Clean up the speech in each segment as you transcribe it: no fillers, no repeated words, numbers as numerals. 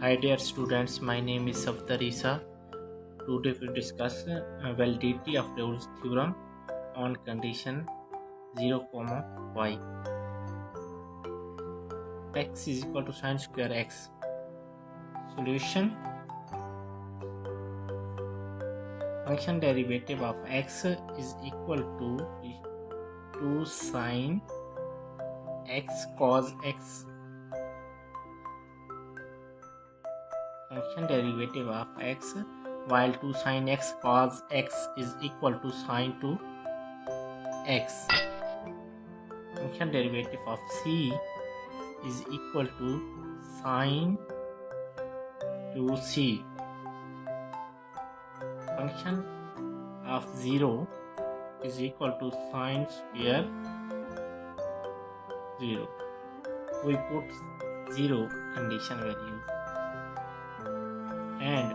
Hi dear students, my name is Savtarisa. Today we discuss validity of Rolle's theorem on condition 0, y. X is equal to sine square x. Solution: function derivative of x is equal to 2 sine x cos x. Function derivative of x, while 2 sine x cos x is equal to sine 2 x. Function derivative of c is equal to sine 2c. Function of 0 is equal to sine square 0. We put 0 condition value, and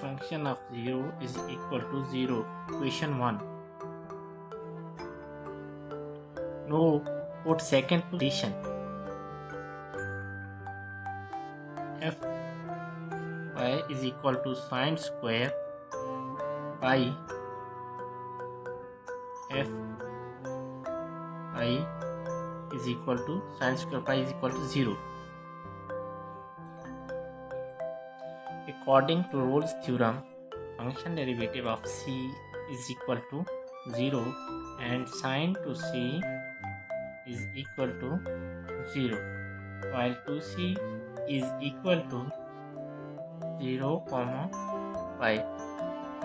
function of 0 is equal to 0. Equation 1. Now put second position. F y is equal to sine square pi f y is equal to sine square pi is equal to 0. According to Rolle's theorem, function derivative of c is equal to 0 and sine to c is equal to 0, while 2c is equal to 0, pi,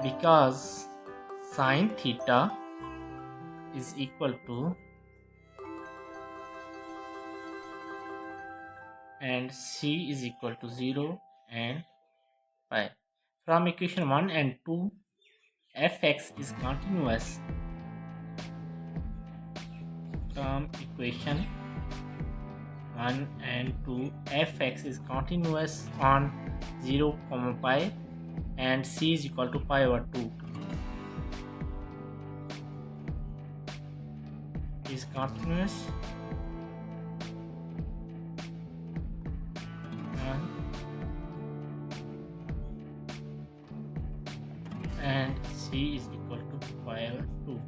because sine theta is equal to and c is equal to 0 and pi. From equation 1 and 2, fx is continuous. From equation 1 and 2, fx is continuous on 0, pi, and c is equal to pi over 2 is continuous on, and c is equal to pi over 2.